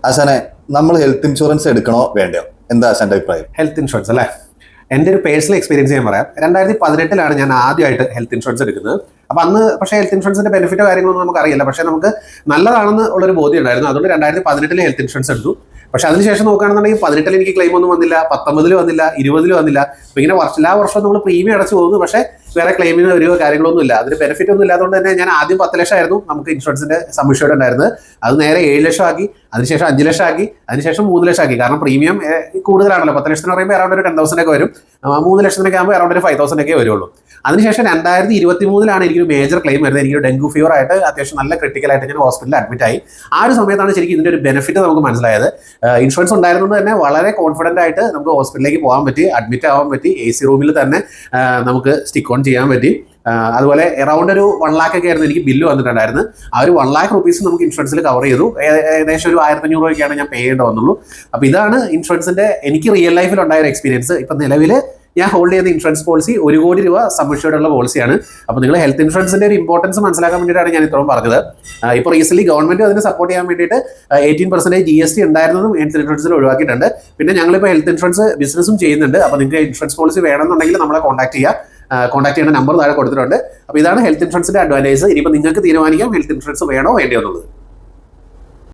ആശാനെ, നമ്മൾ health insurance എടുക്കണോ വേണ്ടയോ? എന്താ ആശാന്റെ അഭിപ്രായം? ഹെൽത്ത് ഇൻഷുറൻസ് അല്ലേ, എൻ്റെ ഒരു പേഴ്സണൽ എക്സ്പീരിയൻസ് ഞാൻ പറയാം. 2018 ഞാൻ ആദ്യമായിട്ട് ഹെൽത്ത് ഇൻഷുറൻസ് എടുക്കുന്നത്. അപ്പം അന്ന് പക്ഷേ ഹെൽത്ത് ഇൻഷുറൻസിന്റെ ബെനിഫിറ്റോ കാര്യങ്ങളൊന്നും നമുക്ക് അറിയില്ല. പക്ഷേ നമുക്ക് നല്ലതാണെന്ന് ഉള്ളൊരു ബോധ്യം ഉണ്ടായിരുന്നു. അതുകൊണ്ട് 2018 ഹെൽത്ത് ഇൻഷുറൻസ് എടുത്തു. പക്ഷെ അതിനുശേഷം നോക്കുകയാണെന്നുണ്ടെങ്കിൽ 18 എനിക്ക് ക്ലെയിം ഒന്നും വന്നില്ല, 19 വന്നില്ല, 20 വന്നില്ല. അപ്പോൾ ഇങ്ങനെ എല്ലാ വർഷവും നമ്മൾ പ്രീമിയം അടച്ചു പോകുന്നു. പക്ഷേ വേറെ ക്ലെയിമിന് ഒരു കാര്യങ്ങളൊന്നും ഇല്ല, അതിന് ബെനിഫിറ്റ് ഒന്നും ഇല്ലാത്തതുകൊണ്ട് തന്നെ ഞാൻ ആദ്യം 10 ലക്ഷമായിരുന്നു നമുക്ക് ഇൻഷുറൻസിന്റെ സം ഇഷ്യൂർഡ് ഉണ്ടായിരുന്നത്. അത് നേരെ 7 ലക്ഷം ആക്കി, അതിനുശേഷം 5 ലക്ഷം ആക്കി, അതിനുശേഷം 3 ലക്ഷം ആക്കി. കാരണം പ്രീമിയം കൂടുതലാണല്ലോ. 10 ലക്ഷത്തിന് പറയുമ്പോൾ അറൗണ്ട് ഒരു 10,000 ഒക്കെ വരും. 3 ലക്ഷത്തിനൊക്കെ ആകുമ്പോൾ അറൗണ്ട് ഒരു 5,000 ഒക്കെ വരുള്ളൂ. അതിനുശേഷം 2023 എനിക്കൊരു മേജർ ക്ലെയിം വരുന്നത്. എനിക്കൊരു ഡെങ്കു ഫീവർ ആയിട്ട് അത്യാവശ്യം നല്ല ക്രിട്ടിക്കലായിട്ട് ഞാൻ ഹോസ്പിറ്റലിൽ അഡ്മിറ്റ് ആയി. ആ ഒരു സമയത്താണ് ശരിക്കും ഇതിന്റെ ഒരു ബെനിഫിറ്റ് നമുക്ക് മനസ്സിലായത്. ഇൻഷുറൻസ് ഉണ്ടായിരുന്നത് തന്നെ വളരെ കോൺഫിഡന്റ് ആയിട്ട് നമുക്ക് ഹോസ്പിറ്റലിലേക്ക് പോകാൻ പറ്റി, അഡ്മിറ്റ് ആവാൻ പറ്റി, AC റൂമിൽ തന്നെ നമുക്ക് സ്റ്റിക്ക് ഓൺ ചെയ്യാൻ പറ്റി. അതുപോലെ അറൗണ്ട് ഒരു 1 lakh ഒക്കെ ആയിരുന്നു എനിക്ക് ബില്ല് വന്നിട്ടുണ്ടായിരുന്നു. ആ ഒരു 1 lakh rupees നമുക്ക് ഇൻഷുറൻസിൽ കവർ ചെയ്തു. ഏകദേശം ഒരു 1,500 രൂപയ്ക്കാണ് ഞാൻ പേ ചെയ്യേണ്ടി വന്നുള്ളൂ. അപ്പോൾ ഇതാണ് ഇൻഷുറൻസിന്റെ എനിക്ക് റിയൽ ലൈഫിൽ ഉണ്ടായ ഒരു എക്സ്പീരിയൻസ്. ഇപ്പം നിലവിൽ ഞാൻ ഹോൾഡ് ചെയ്യുന്ന ഇൻഷുറൻസ് പോളിസി 1 കോടി രൂപ സം ഇഷ്യൂർഡ് ഉള്ള പോളിസിയാണ്. അപ്പോൾ നിങ്ങൾ ഹെൽത്ത് ഇൻഷുറൻസിന്റെ ഒരു ഇമ്പോർട്ടൻസ് മനസ്സിലാക്കാൻ വേണ്ടിയിട്ടാണ് ഞാൻ ഇത്രയും പറഞ്ഞത്. ഇപ്പോൾ റീസെന്റ് ഗവൺമെന്റ് അതിനെ സപ്പോർട്ട് ചെയ്യാൻ വേണ്ടിയിട്ട് 18% GST ഉണ്ടായിരുന്നതും ഹെൽത്ത് ഇൻഷുറൻസിൽ ഒഴിവാക്കിയിട്ടുണ്ട്. പിന്നെ ഞങ്ങളിപ്പോൾ ഹെൽത്ത് ഇൻഷുറൻസ് ബിസിനസ്സും ചെയ്യുന്നുണ്ട്. അപ്പോൾ നിങ്ങൾക്ക് ഇൻഷുറൻസ് പോളിസി വേണമെന്നുണ്ടെങ്കിൽ നമ്മളെ കോൺടാക്ട് ചെയ്യേണ്ട നമ്പർ താഴെ കൊടുത്തിട്ടുണ്ട്. അപ്പോൾ ഇതാണ് ഹെൽത്ത് ഇൻഷുറൻസിന്റെ അഡ്വാൻറ്റേജ്. ഇനിയിപ്പോൾ നിങ്ങൾക്ക് തീരുമാനിക്കാം ഹെൽത്ത് ഇൻഷുറൻസ് വേണോ വേണ്ടയോ എന്നുള്ളത്.